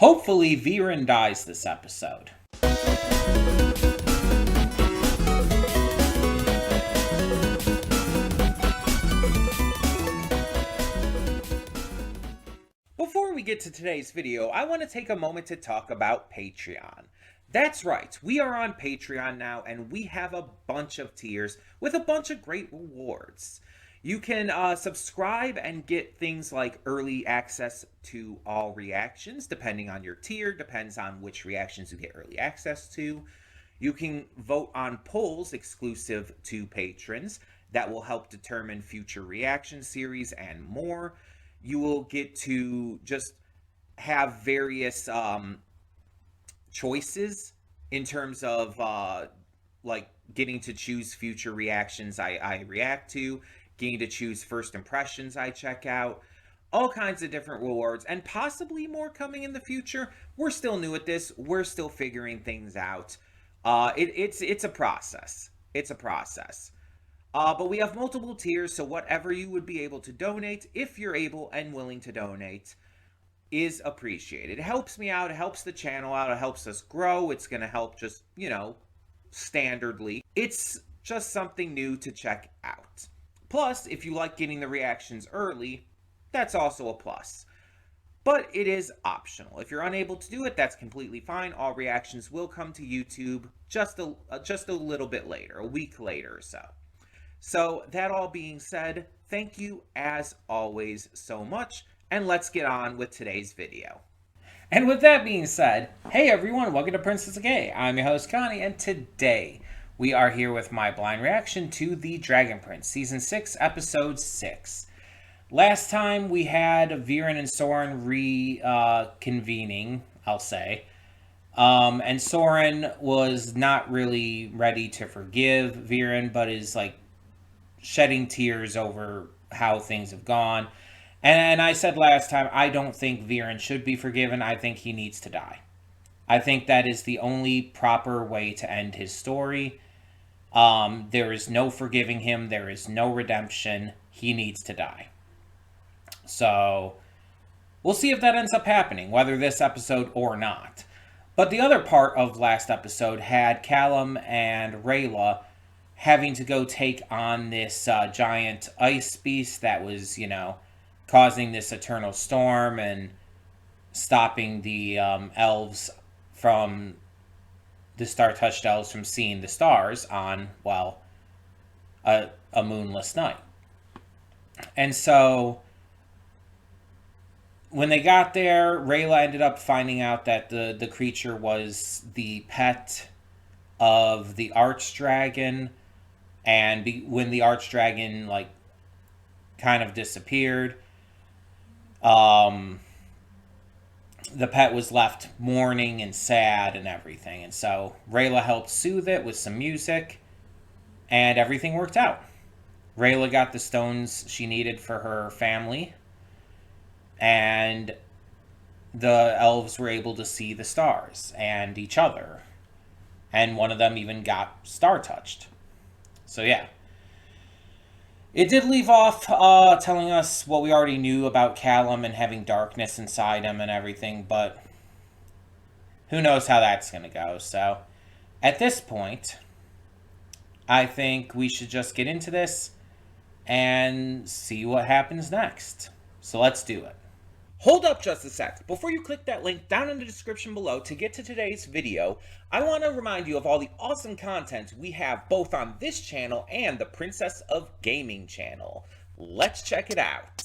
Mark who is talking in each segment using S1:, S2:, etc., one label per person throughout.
S1: Hopefully, Viren dies this episode. Before we get to today's video, I want to take a moment to talk about Patreon. That's right, we are on Patreon now, and we have a bunch of tiers with a bunch of great rewards. You can subscribe and get things like early access to all reactions, depending on your tier, depends on which reactions you get early access to. You can vote on polls exclusive to patrons that will help determine future reaction series and more. You will get to just have various choices in terms of like getting to choose future reactions I react to, getting to choose first impressions I check out, all kinds of different rewards, and possibly more coming in the future. We're still new at this. We're still figuring things out. It's a process. It's a process. But we have multiple tiers, so whatever you would be able to donate, if you're able and willing to donate, is appreciated. It helps me out. It helps the channel out. It helps us grow. It's going to help just, standardly. It's just something new to check out. Plus, if you like getting the reactions early, that's also a plus. But it is optional. If you're unable to do it, that's completely fine. All reactions will come to YouTube just a little bit later, a week later or so. So, that all being said, thank you as always so much, and let's get on with today's video. And with that being said, hey everyone, welcome to Princess Gay. I'm your host Connie, and today we are here with my blind reaction to The Dragon Prince, Season 6, Episode 6. Last time we had Viren and Soren reconvening, I'll say. And Soren was not really ready to forgive Viren, but is like shedding tears over how things have gone. And I said last time, I don't think Viren should be forgiven. I think he needs to die. I think that is the only proper way to end his story. There is no forgiving him. There is no redemption. He needs to die. So, we'll see if that ends up happening, whether this episode or not. But the other part of last episode had Callum and Rayla having to go take on this giant ice beast that was, causing this eternal storm and stopping the elves from the star-touched elves from seeing the stars on, well, a moonless night. And so, when they got there, Rayla ended up finding out that the creature was the pet of the archdragon, and when the archdragon, kind of disappeared, the pet was left mourning and sad and everything. And so Rayla helped soothe it with some music, and everything worked out. Rayla got the stones she needed for her family, and the elves were able to see the stars and each other. And one of them even got star-touched. So yeah. It did leave off telling us what we already knew about Callum and having darkness inside him and everything, but who knows how that's going to go. So, at this point, I think we should just get into this and see what happens next. So let's do it. Hold up just a sec. Before you click that link down in the description below to get to today's video, I want to remind you of all the awesome content we have both on this channel and the Princess of Gaming channel. Let's check it out.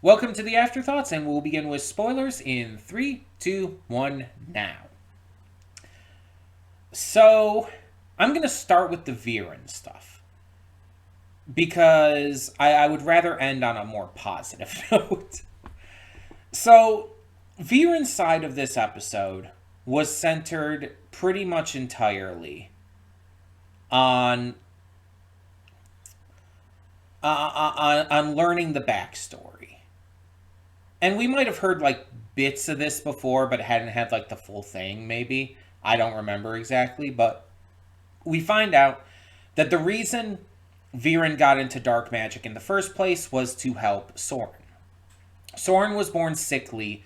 S1: Welcome to the Afterthoughts, and we'll begin with spoilers in 3, 2, 1, now. So, I'm going to start with the Viren stuff, because I would rather end on a more positive note. So, Viren's side of this episode was centered pretty much entirely on on learning the backstory. And we might have heard like bits of this before, but hadn't had like the full thing, maybe. I don't remember exactly, but we find out that the reason Viren got into dark magic in the first place was to help Soren. Soren was born sickly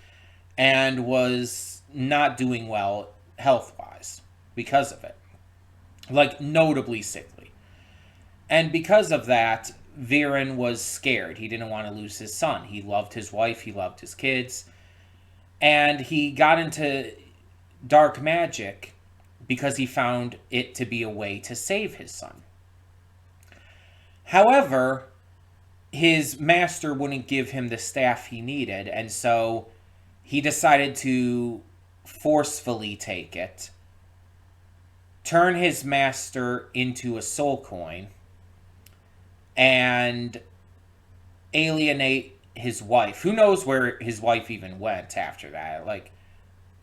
S1: and was not doing well health wise because of it. Like, notably sickly. And because of that, Viren was scared. He didn't want to lose his son. He loved his wife, he loved his kids. And he got into dark magic because he found it to be a way to save his son. However, his master wouldn't give him the staff he needed, and so he decided to forcefully take it, turn his master into a soul coin, and alienate his wife. Who knows where his wife even went after that? Like,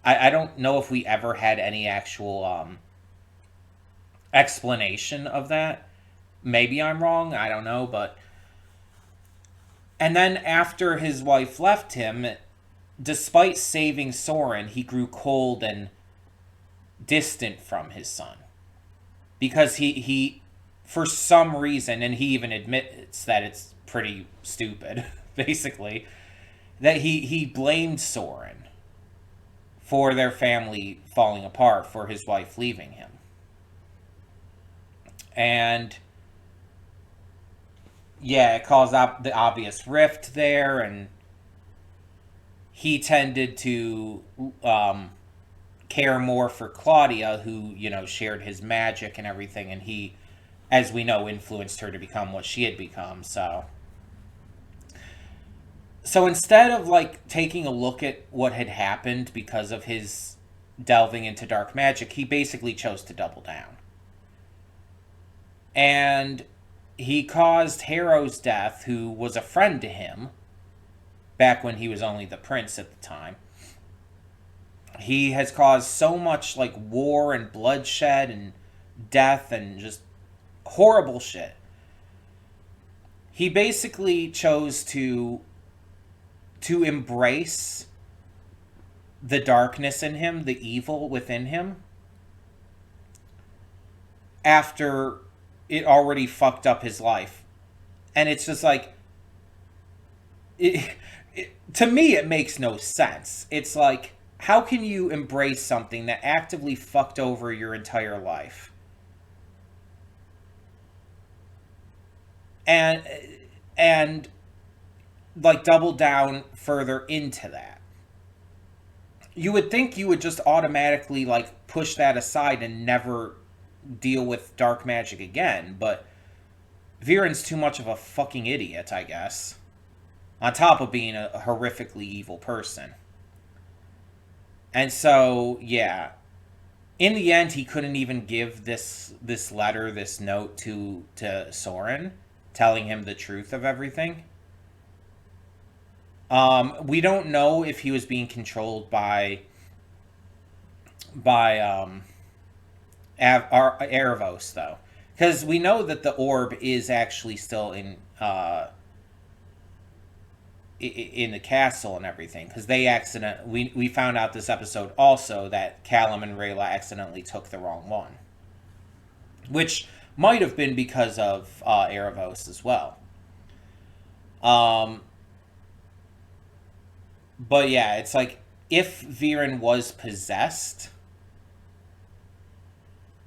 S1: I don't know if we ever had any actual explanation of that. Maybe I'm wrong, I don't know, but... And then after his wife left him, despite saving Soren, he grew cold and distant from his son. Because he for some reason, and he even admits that it's pretty stupid, basically, that he blamed Soren for their family falling apart, for his wife leaving him. And yeah, it caused the obvious rift there, and he tended to care more for Claudia, who, you know, shared his magic and everything, and he, as we know, influenced her to become what she had become. So instead of like taking a look at what had happened because of his delving into dark magic, he basically chose to double down. And he caused Harrow's death, who was a friend to him back when he was only the prince at the time. He has caused so much like war and bloodshed and death and just horrible shit. He basically chose to embrace the darkness in him, the evil within him, after it already fucked up his life. And it's just like, to me, it makes no sense. It's like, how can you embrace something that actively fucked over your entire life? And like double down further into that? You would think you would just automatically like push that aside and never deal with dark magic again, but Viren's too much of a fucking idiot, I guess. On top of being a horrifically evil person. And so, yeah. In the end, he couldn't even give this letter, this note to Soren, telling him the truth of everything. We don't know if he was being controlled by Erebos, though, because we know that the orb is actually still in the castle and everything, because we found out this episode also that Callum and Rayla accidentally took the wrong one, which might have been because of Erebos as well. But yeah, it's like, if Viren was possessed,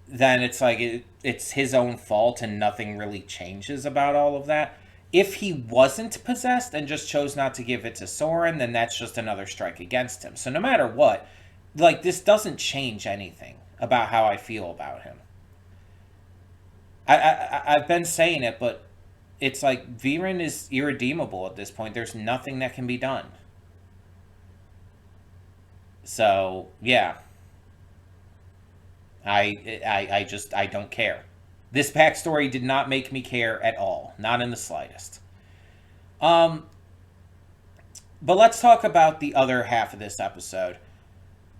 S1: then it's like it's his own fault and nothing really changes about all of that. If he wasn't possessed and just chose not to give it to Soren, then that's just another strike against him. So no matter what, like, this doesn't change anything about how I feel about him. I've been saying it, but it's like Viren is irredeemable at this point. There's nothing that can be done. So yeah, I don't care. This backstory did not make me care at all, not in the slightest. But let's talk about the other half of this episode.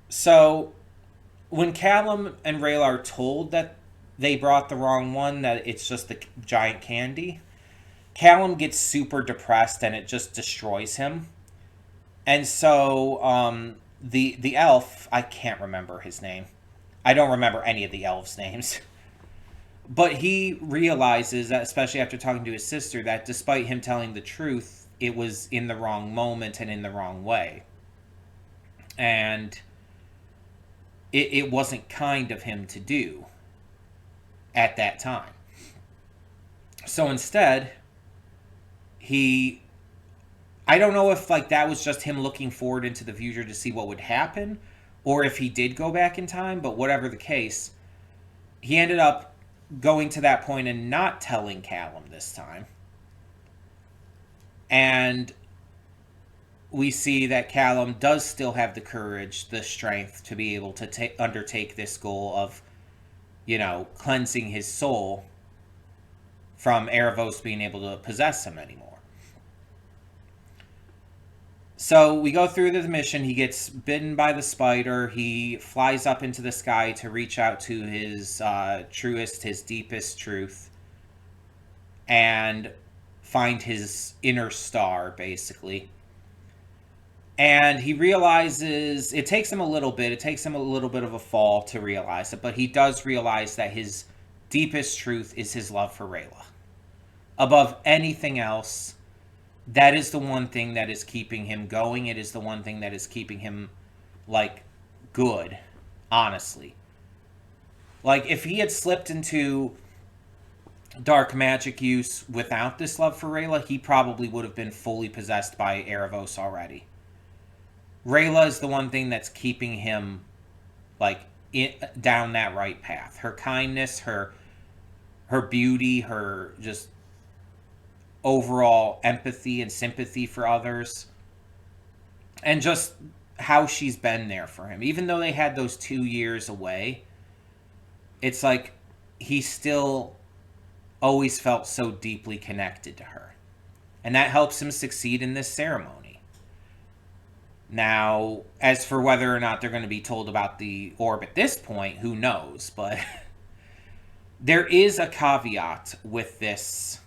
S1: So, when Callum and Rayla are told that they brought the wrong one, that it's just the giant candy, Callum gets super depressed and it just destroys him. And so, the elf, I can't remember his name. I don't remember any of the elves' names. But he realizes that, especially after talking to his sister, that despite him telling the truth, it was in the wrong moment and in the wrong way. And it wasn't kind of him to do at that time. So instead, he, I don't know if like that was just him looking forward into the future to see what would happen, or if he did go back in time, but whatever the case, he ended up going to that point and not telling Callum this time. And we see that Callum does still have the courage, the strength to be able to undertake this goal of, cleansing his soul from Erebos being able to possess him anymore. So we go through the mission. He gets bitten by the spider. He flies up into the sky to reach out to his truest, his deepest truth, and find his inner star, basically. And he realizes, it takes him a little bit of a fall to realize it, but he does realize that his deepest truth is his love for Rayla. Above anything else, that is the one thing that is keeping him going. It is the one thing that is keeping him, good, honestly. If he had slipped into dark magic use without this love for Rayla, he probably would have been fully possessed by Erebos already. Rayla is the one thing that's keeping him, down that right path. Her kindness, her beauty, her just overall empathy and sympathy for others, and just how she's been there for him. Even though they had those 2 years away, it's like he still always felt so deeply connected to her. And that helps him succeed in this ceremony. Now, as for whether or not they're going to be told about the orb at this point, who knows? But there is a caveat with this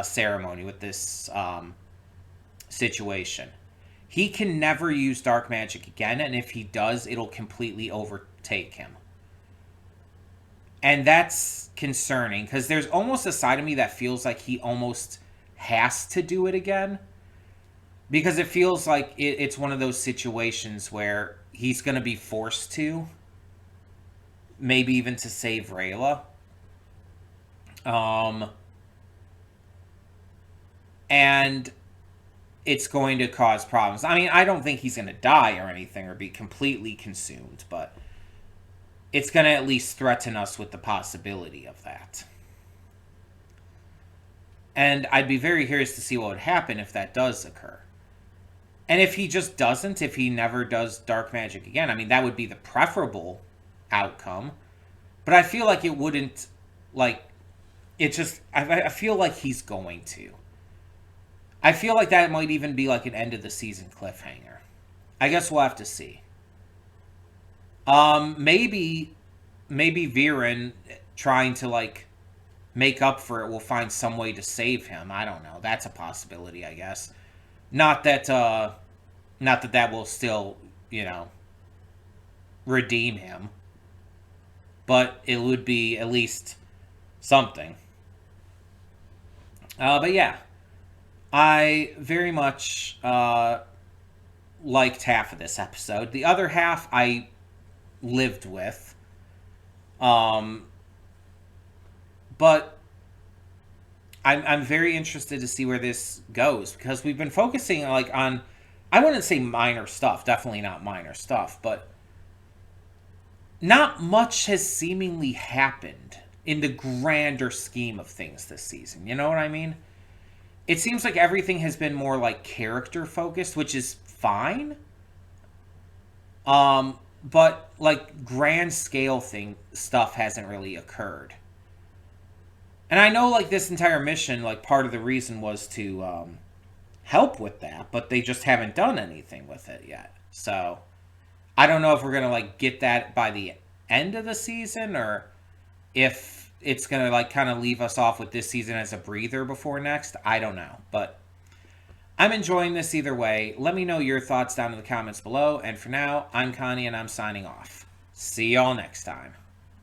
S1: ceremony, with this situation. He can never use dark magic again, and if he does, it'll completely overtake him. And that's concerning, because there's almost a side of me that feels like he almost has to do it again. Because it feels like it's one of those situations where he's going to be forced to, maybe even to save Rayla. And it's going to cause problems. I mean, I don't think he's going to die or anything or be completely consumed, but it's going to at least threaten us with the possibility of that. And I'd be very curious to see what would happen if that does occur. And if he just doesn't, if he never does dark magic again, I mean, that would be the preferable outcome. But I feel like it wouldn't, I feel like he's going to. I feel like that might even be an end of the season cliffhanger. I guess we'll have to see. Maybe Viren, trying to make up for it, will find some way to save him. I don't know. That's a possibility, I guess. Not that that will still, redeem him. But it would be at least something. But yeah. I very much liked half of this episode. The other half I lived with. But I'm very interested to see where this goes, because we've been focusing on, I wouldn't say minor stuff, definitely not minor stuff, but not much has seemingly happened in the grander scheme of things this season. You know what I mean? It seems like everything has been more character focused, which is fine. But grand scale stuff hasn't really occurred. And I know this entire mission, part of the reason was to help with that, but they just haven't done anything with it yet. So I don't know if we're gonna like get that by the end of the season, or if it's gonna like kind of leave us off with this season as a breather before next. I don't know, but I'm enjoying this either way. Let me know your thoughts down in the comments below. And for now, I'm Connie and I'm signing off. See y'all next time.